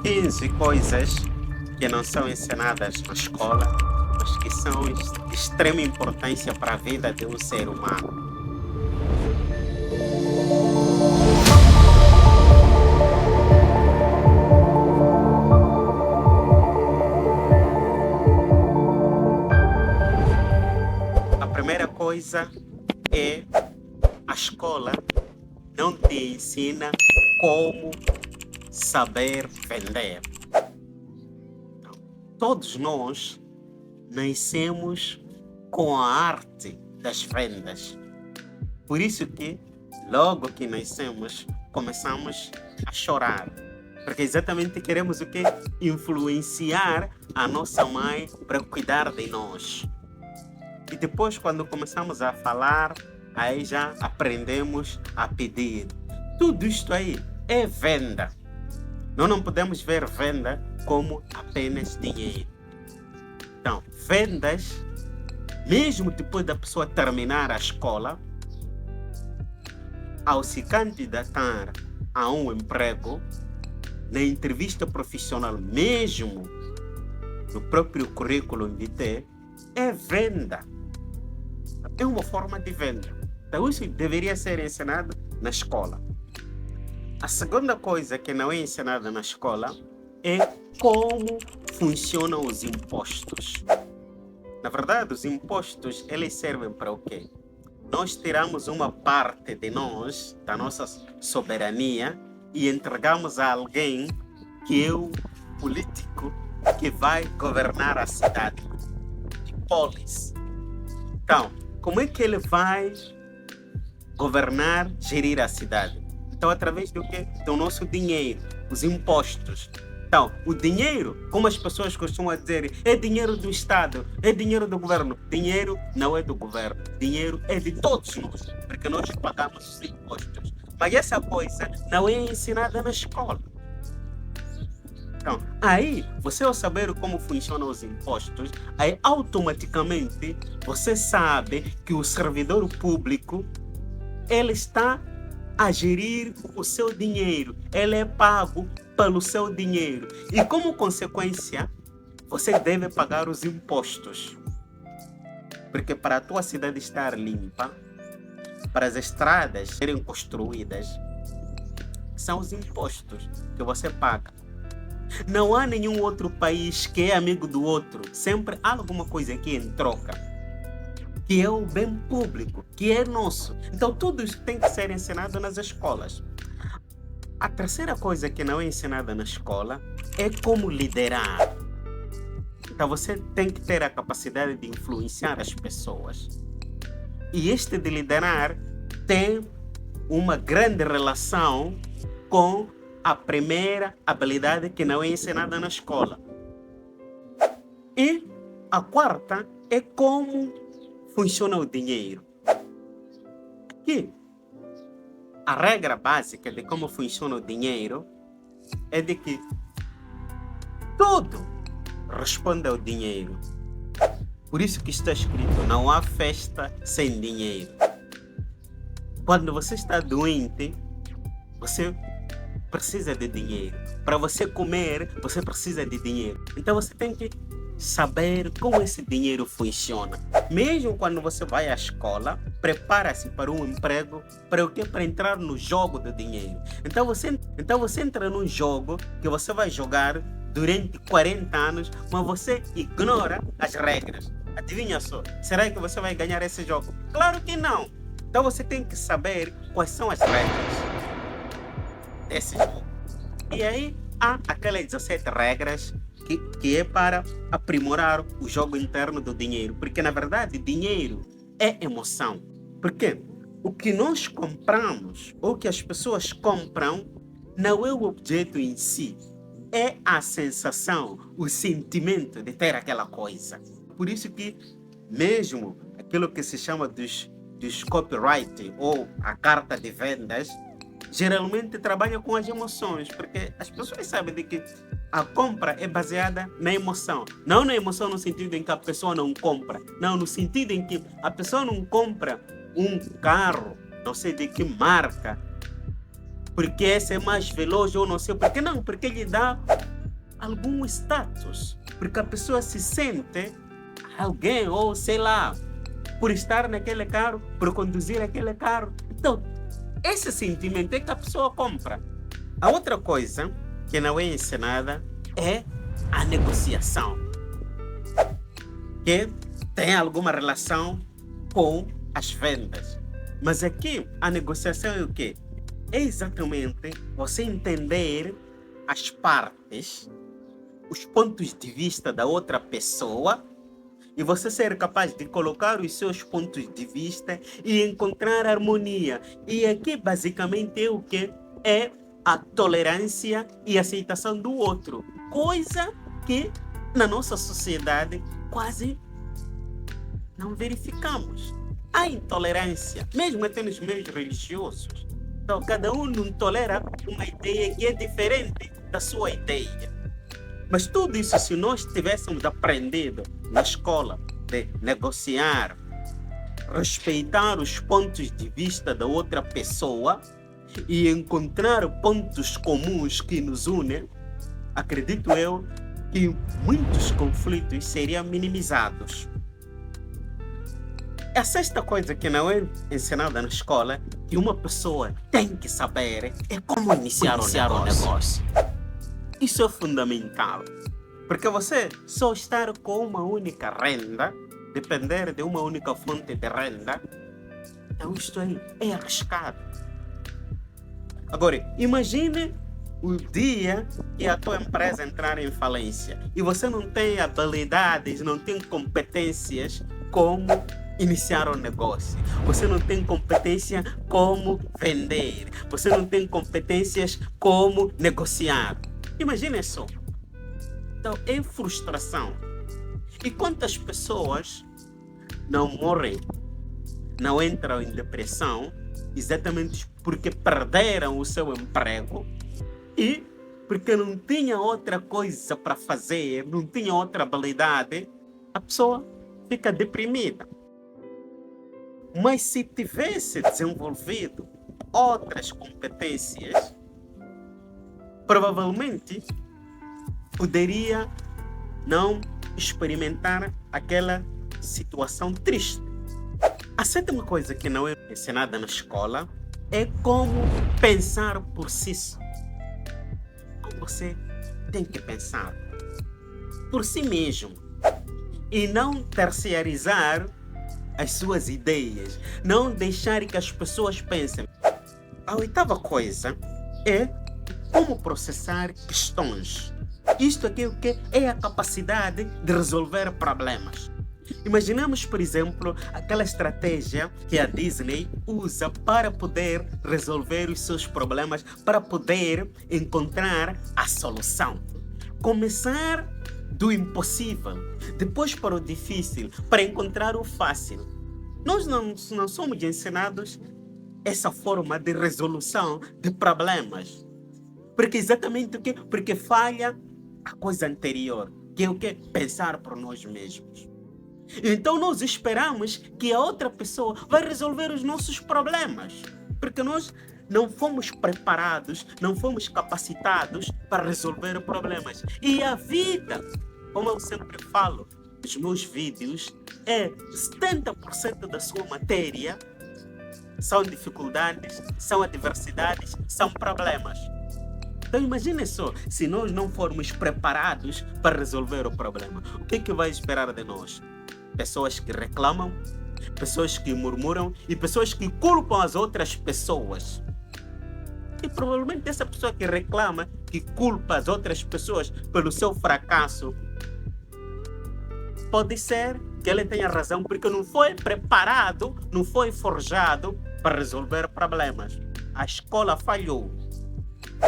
15 coisas que não são ensinadas na escola, mas que são de extrema importância para a vida de um ser humano. A primeira coisa é a escola não te ensina como saber vender. Todos nós nascemos com a arte das vendas. Por isso que, logo que nascemos, começamos a chorar. Porque exatamente queremos o quê? Influenciar a nossa mãe para cuidar de nós. E depois, quando começamos a falar, aí já aprendemos a pedir. Tudo isto aí é venda. Nós não podemos ver venda como apenas dinheiro. Então, vendas, mesmo depois da pessoa terminar a escola, ao se candidatar a um emprego, na entrevista profissional, mesmo no próprio currículo vitae, é venda. É uma forma de venda. Então, isso deveria ser ensinado na escola. A segunda coisa que não é ensinada na escola é como funcionam os impostos. Na verdade, os impostos, eles servem para o quê? Nós tiramos uma parte de nós, da nossa soberania, e entregamos a alguém que é o político que vai governar a cidade. Polis. Então, como é que ele vai governar, gerir a cidade? Então, através do quê? Do nosso dinheiro, os impostos. Então, o dinheiro, como as pessoas costumam dizer, é dinheiro do Estado, é dinheiro do governo. Dinheiro não é do governo, dinheiro é de todos nós, porque nós pagamos os impostos. Mas essa coisa não é ensinada na escola. Então, aí, você ao saber como funcionam os impostos, aí automaticamente você sabe que o servidor público, ele está a gerir o seu dinheiro, ele é pago pelo seu dinheiro. E como consequência, você deve pagar os impostos. Porque para a tua cidade estar limpa, para as estradas serem construídas, são os impostos que você paga. Não há nenhum outro país que é amigo do outro. Sempre há alguma coisa aqui em troca, que é o bem público, que é nosso. Então tudo isso tem que ser ensinado nas escolas. A terceira coisa que não é ensinada na escola é como liderar. Então você tem que ter a capacidade de influenciar as pessoas. E este de liderar tem uma grande relação com a primeira habilidade que não é ensinada na escola. E a quarta é como funciona o dinheiro. Aqui, a regra básica de como funciona o dinheiro é de que tudo responde ao dinheiro. Por isso que está escrito, não há festa sem dinheiro. Quando você está doente, você precisa de dinheiro. Para você comer, você precisa de dinheiro. Então você tem que saber como esse dinheiro funciona. Mesmo quando você vai à escola, prepara-se para um emprego, para o quê? Para entrar no jogo do dinheiro. Então você entra num jogo que você vai jogar durante 40 anos, mas você ignora as regras. Adivinha só, será que você vai ganhar esse jogo? Claro que não. Então você tem que saber quais são as regras desse jogo. E aí há aquelas 17 regras que é para aprimorar o jogo interno do dinheiro. Porque, na verdade, dinheiro é emoção. Porque o que nós compramos, ou que as pessoas compram, não é o objeto em si. É a sensação, o sentimento de ter aquela coisa. Por isso que, mesmo aquilo que se chama dos copyright, ou a carta de vendas, geralmente trabalha com as emoções, porque as pessoas sabem de que a compra é baseada na emoção. Não na emoção no sentido em que a pessoa não compra. Não, no sentido em que a pessoa não compra um carro, não sei de que marca, porque esse é mais veloz ou não sei. Por que não? Porque lhe dá algum status, porque a pessoa se sente alguém, ou sei lá, por estar naquele carro, por conduzir aquele carro. Então, esse sentimento é que a pessoa compra. A outra coisa que não é ensinada é a negociação, que tem alguma relação com as vendas. Mas aqui a negociação é o quê? É exatamente você entender as partes, os pontos de vista da outra pessoa e você ser capaz de colocar os seus pontos de vista e encontrar harmonia. E aqui basicamente é o que? É a tolerância e aceitação do outro. Coisa que na nossa sociedade quase não verificamos. Há intolerância, mesmo até nos meios religiosos. Então, cada um não tolera uma ideia que é diferente da sua ideia. Mas tudo isso, se nós tivéssemos aprendido na escola de negociar, respeitar os pontos de vista da outra pessoa e encontrar pontos comuns que nos unem, acredito eu que muitos conflitos seriam minimizados. A sexta coisa que não é ensinada na escola, que uma pessoa tem que saber, é como iniciar um negócio. Isso é fundamental, porque você só estar com uma única renda, depender de uma única fonte de renda, então isto aí é arriscado. Agora, imagine o dia que a tua empresa entrar em falência e você não tem habilidades, não tem competências como iniciar um negócio. Você não tem competência como vender. Você não tem competências como negociar. Imagine só. Então, é frustração. E quantas pessoas não morrem, não entram em depressão, exatamente porque perderam o seu emprego e porque não tinha outra coisa para fazer, não tinha outra habilidade, a pessoa fica deprimida. Mas se tivesse desenvolvido outras competências, provavelmente poderia não experimentar aquela situação triste. A sétima coisa que não é ensinada na escola é como pensar por si só. Você tem que pensar por si mesmo e não terciarizar as suas ideias, não deixar que as pessoas pensem. A oitava coisa é como processar questões. Isto aqui o que é a capacidade de resolver problemas. Imaginemos, por exemplo, aquela estratégia que a Disney usa para poder resolver os seus problemas, para poder encontrar a solução. Começar do impossível, depois para o difícil, para encontrar o fácil. Nós não somos ensinados essa forma de resolução de problemas. Porque exatamente o quê? Porque falha a coisa anterior, que é o quê? Pensar por nós mesmos. Então nós esperamos que a outra pessoa vai resolver os nossos problemas, porque nós não fomos preparados, não fomos capacitados para resolver problemas. E a vida, como eu sempre falo nos meus vídeos, é 70% da sua matéria são dificuldades, são adversidades, são problemas. Então imagine só, se nós não formos preparados para resolver o problema, o que é que vai esperar de nós? Pessoas que reclamam, pessoas que murmuram e pessoas que culpam as outras pessoas. E provavelmente essa pessoa que reclama, que culpa as outras pessoas pelo seu fracasso, pode ser que ele tenha razão, porque não foi preparado, não foi forjado para resolver problemas. A escola falhou.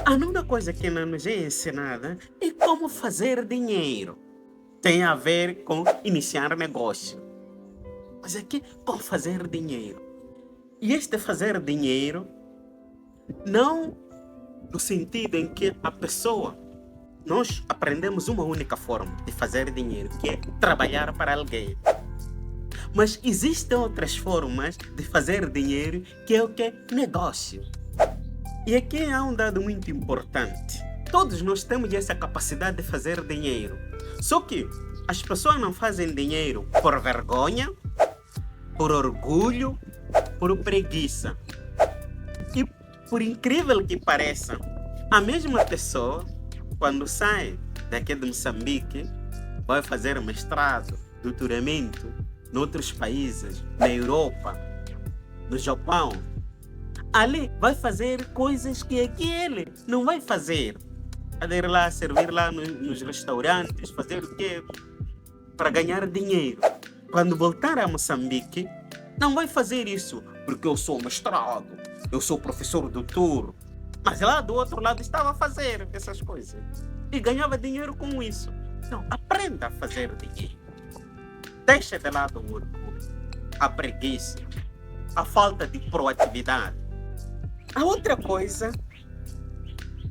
A nona coisa que não nos é ensinada é como fazer dinheiro. Tem a ver com iniciar negócio. Mas aqui, como fazer dinheiro. E este fazer dinheiro, não no sentido em que a pessoa, nós aprendemos uma única forma de fazer dinheiro, que é trabalhar para alguém. Mas existem outras formas de fazer dinheiro, que é o que? Negócio. E aqui há um dado muito importante. Todos nós temos essa capacidade de fazer dinheiro. Só que as pessoas não fazem dinheiro por vergonha, por orgulho, por preguiça. E por incrível que pareça, a mesma pessoa, quando sai daqui de Moçambique, vai fazer mestrado, doutoramento em outros países, na Europa, no Japão, ali vai fazer coisas que aqui ele não vai fazer. Ir lá, servir lá nos restaurantes, fazer o quê? Para ganhar dinheiro. Quando voltar a Moçambique, não vai fazer isso, porque eu sou mestrado, eu sou professor doutor. Mas lá do outro lado estava a fazer essas coisas. E ganhava dinheiro com isso. Então, aprenda a fazer dinheiro. Deixa de lado o orgulho, a preguiça, a falta de proatividade. A outra coisa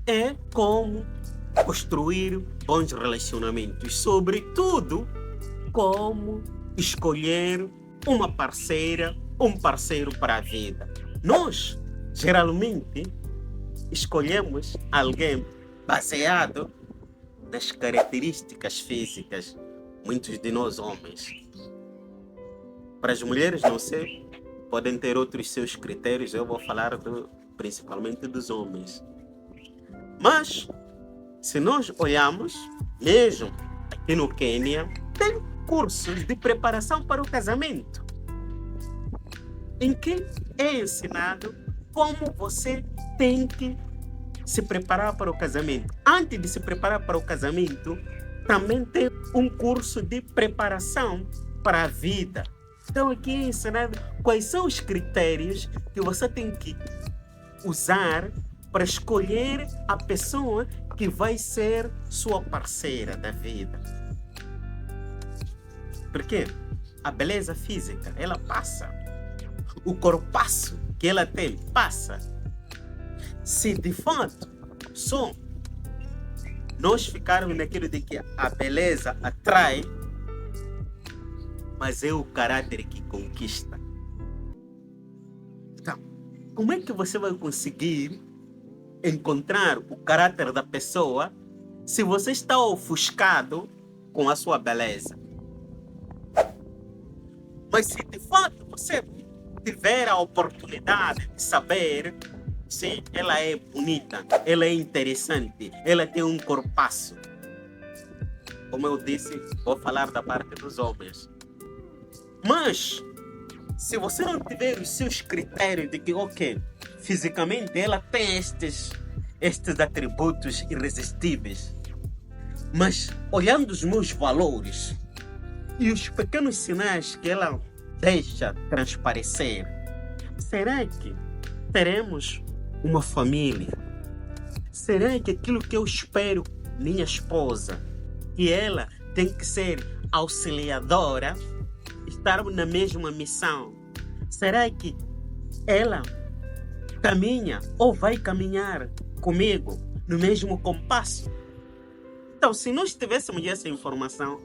é como construir bons relacionamentos. Sobretudo, como escolher uma parceira, um parceiro para a vida. Nós, geralmente, escolhemos alguém baseado nas características físicas. Muitos de nós, homens. Para as mulheres, não sei, podem ter outros seus critérios. Eu vou falar principalmente dos homens. Mas, se nós olharmos, mesmo aqui no Quênia, tem cursos de preparação para o casamento, em que é ensinado como você tem que se preparar para o casamento. Antes de se preparar para o casamento, também tem um curso de preparação para a vida. Então aqui é ensinado quais são os critérios que você tem que usar para escolher a pessoa que vai ser sua parceira da vida. Porque a beleza física, ela passa. O corpaço que ela tem, passa. Se de fato só nós ficarmos naquilo de que a beleza atrai, mas é o caráter que conquista. Então, como é que você vai conseguir encontrar o caráter da pessoa se você está ofuscado com a sua beleza? Mas se de fato você tiver a oportunidade de saber se ela é bonita, ela é interessante, ela tem um corpaço. Como eu disse, vou falar da parte dos homens. Mas, se você não tiver os seus critérios de que, ok, fisicamente ela tem estes atributos irresistíveis, mas olhando os meus valores e os pequenos sinais que ela deixa transparecer, será que teremos uma família? Será que aquilo que eu espero minha esposa, que ela tem que ser auxiliadora, estarmos na mesma missão, será que ela caminha ou vai caminhar comigo no mesmo compasso? Então, se nós tivéssemos essa informação,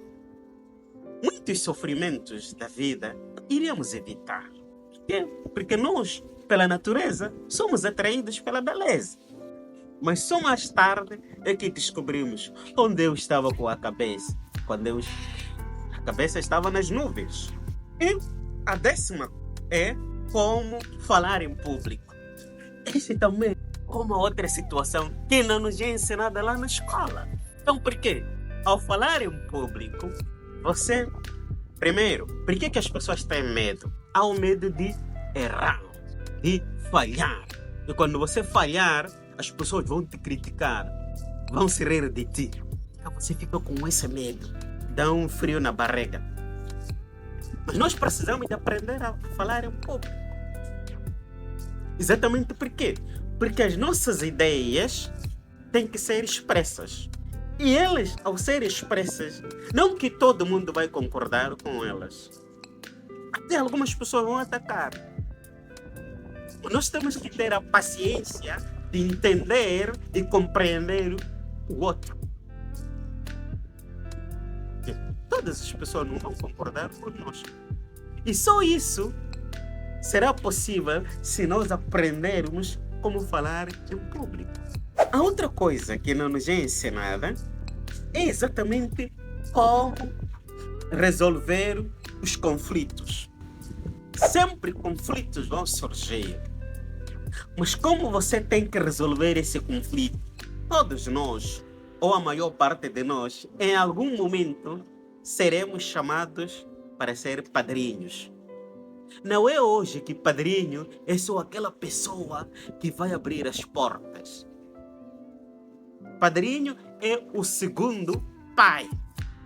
muitos sofrimentos da vida iríamos evitar. Por quê? Porque nós, pela natureza, somos atraídos pela beleza. Mas só mais tarde é que descobrimos onde eu estava com a cabeça. A cabeça estava nas nuvens. E a 10ª é como falar em público. Esse também é uma outra situação que não nos é ensinada lá na escola. Então, por quê? Ao falar em público, você... Primeiro, por que as pessoas têm medo? Há o medo de errar, de falhar. E quando você falhar, as pessoas vão te criticar, vão se rir de ti. Então você fica com esse medo, dá um frio na barriga. Mas nós precisamos de aprender a falar em público. Exatamente por quê? Porque as nossas ideias têm que ser expressas. E elas, ao serem expressas, não que todo mundo vai concordar com elas. Até algumas pessoas vão atacar. Nós temos que ter a paciência de entender e compreender o outro. Todas as pessoas não vão concordar conosco. E só isso será possível se nós aprendermos como falar em público. A outra coisa que não nos é ensinada é exatamente como resolver os conflitos. Sempre conflitos vão surgir. Mas como você tem que resolver esse conflito? Todos nós, ou a maior parte de nós, em algum momento seremos chamados para ser padrinhos. Não é hoje que padrinho é só aquela pessoa que vai abrir as portas. Padrinho é o segundo pai.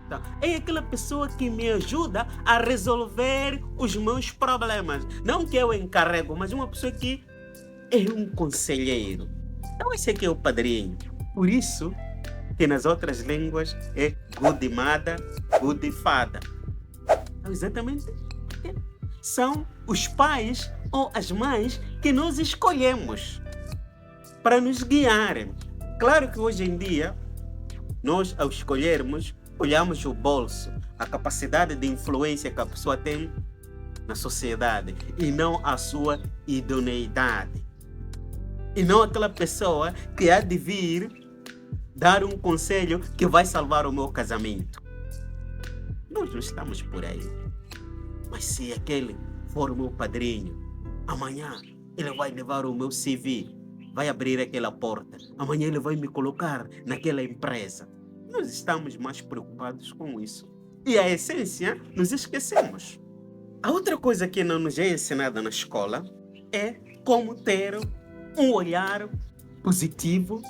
Então, é aquela pessoa que me ajuda a resolver os meus problemas. Não que eu encarrego, mas uma pessoa que é um conselheiro. Então esse aqui é o padrinho. Por isso que nas outras línguas é good mother, good father. Então, exatamente porque são os pais ou as mães que nós escolhemos para nos guiarem. Claro que hoje em dia, nós ao escolhermos, olhamos o bolso, a capacidade de influência que a pessoa tem na sociedade e não a sua idoneidade. E não aquela pessoa que há de vir dar um conselho que vai salvar o meu casamento. Nós não estamos por aí. Mas se aquele for o meu padrinho, amanhã ele vai levar o meu CV, vai abrir aquela porta, amanhã ele vai me colocar naquela empresa. Nós estamos mais preocupados com isso. E a essência nos esquecemos. A outra coisa que não nos é ensinada na escola é como ter um olhar positivo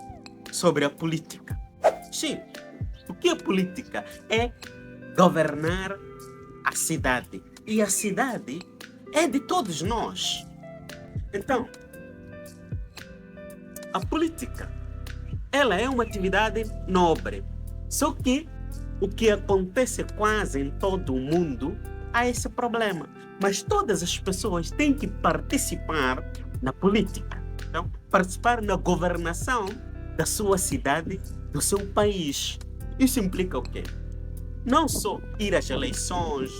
sobre a política. Sim, o que é política? É governar a cidade. E a cidade é de todos nós. Então, a política, ela é uma atividade nobre. Só que o que acontece quase em todo o mundo há esse problema. Mas todas as pessoas têm que participar na política. Então, participar na governação da sua cidade, do seu país. Isso implica o quê? Não só ir às eleições,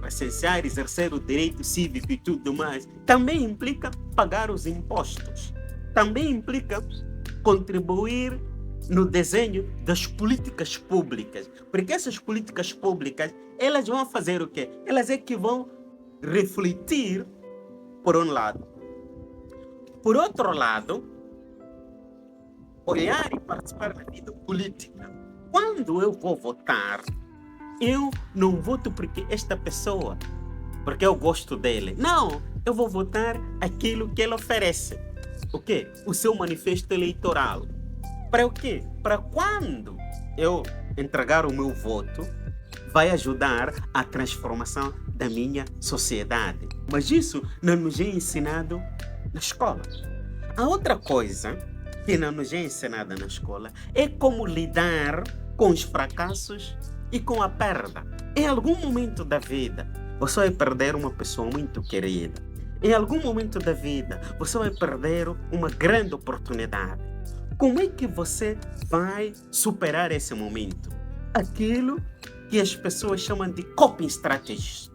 presenciar, exercer o direito cívico e tudo mais. Também implica pagar os impostos. Também implica contribuir no desenho das políticas públicas. Porque essas políticas públicas, elas vão fazer o quê? Elas é que vão refletir, por um lado. Por outro lado, olhar e participar da vida política. Quando eu vou votar, eu não voto porque esta pessoa, porque eu gosto dele. Não, eu vou votar aquilo que ele oferece. O quê? O seu manifesto eleitoral. Para o quê? Para quando eu entregar o meu voto, vai ajudar a transformação da minha sociedade. Mas isso não nos é ensinado na escola. A outra coisa que não nos é ensinada na escola é como lidar com os fracassos e com a perda. Em algum momento da vida, você vai perder uma pessoa muito querida. Em algum momento da vida, você vai perder uma grande oportunidade. Como é que você vai superar esse momento? Aquilo que as pessoas chamam de coping strategies,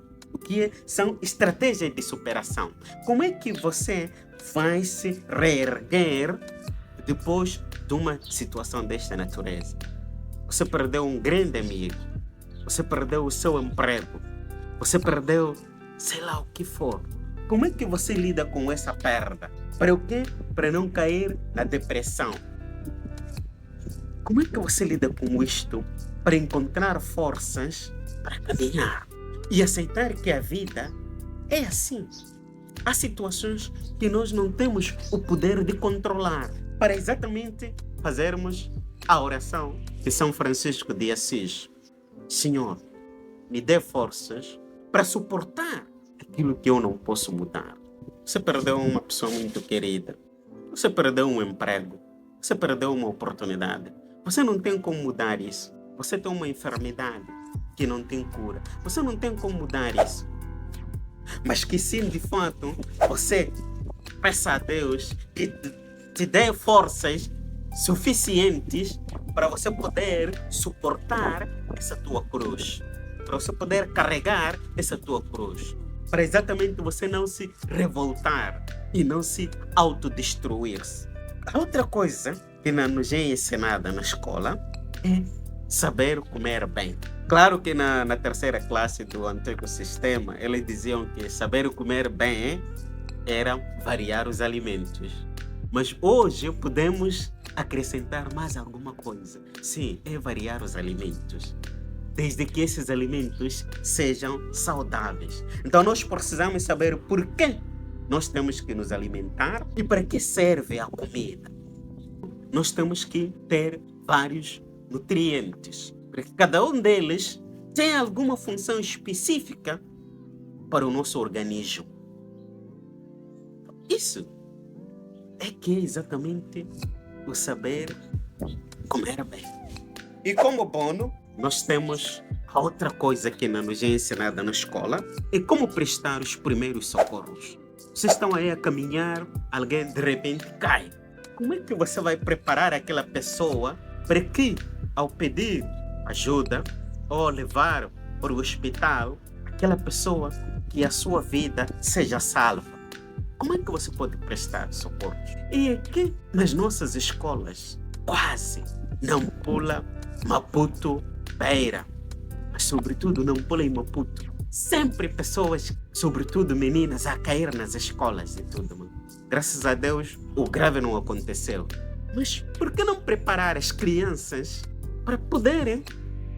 que são estratégias de superação. Como é que você vai se reerguer depois de uma situação desta natureza? Você perdeu um grande amigo, você perdeu o seu emprego, você perdeu sei lá o que for. Como é que você lida com essa perda? Para o quê? Para não cair na depressão. Como é que você lida com isto para encontrar forças para caminhar e aceitar que a vida é assim? Há situações que nós não temos o poder de controlar, para exatamente fazermos a oração de São Francisco de Assis. Senhor, me dê forças para suportar aquilo que eu não posso mudar. Você perdeu uma pessoa muito querida, você perdeu um emprego, você perdeu uma oportunidade. Você não tem como mudar isso. Você tem uma enfermidade que não tem cura. Você não tem como mudar isso. Mas que sim, de fato, você peça a Deus que te dê forças suficientes para você poder suportar essa tua cruz. Para você poder carregar essa tua cruz. Para exatamente você não se revoltar e não se autodestruir-se. A outra coisa que não nos é ensinada na escola é saber comer bem. Claro que na terceira classe do antigo sistema, eles diziam que saber comer bem era variar os alimentos. Mas hoje podemos acrescentar mais alguma coisa. Sim, é variar os alimentos, desde que esses alimentos sejam saudáveis. Então nós precisamos saber por que nós temos que nos alimentar e para que serve a comida. Nós temos que ter vários nutrientes, porque cada um deles tem alguma função específica para o nosso organismo. Isso é que é exatamente o saber comer bem. E como bônus, nós temos a outra coisa que não nos é ensinada na escola, é como prestar os primeiros socorros. Vocês estão aí a caminhar, alguém de repente cai. Como é que você vai preparar aquela pessoa para que, ao pedir ajuda ou levar para o hospital, aquela pessoa que a sua vida seja salva? Como é que você pode prestar socorro? E aqui nas nossas escolas quase não pula Maputo Beira, mas sobretudo não pula em Maputo. Sempre pessoas, sobretudo meninas, a cair nas escolas e tudo, mano. Graças a Deus o grave não aconteceu. Mas por que não preparar as crianças para poderem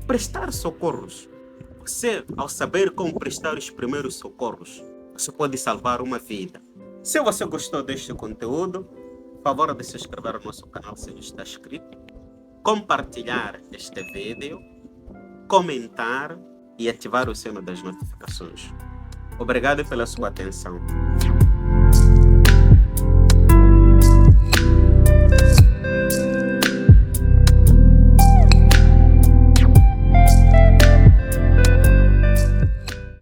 prestar socorros? Você, ao saber como prestar os primeiros socorros, você pode salvar uma vida. Se você gostou deste conteúdo, por favor de se inscrever no nosso canal se não está inscrito, compartilhar este vídeo, comentar e ativar o sino das notificações. Obrigado pela sua atenção.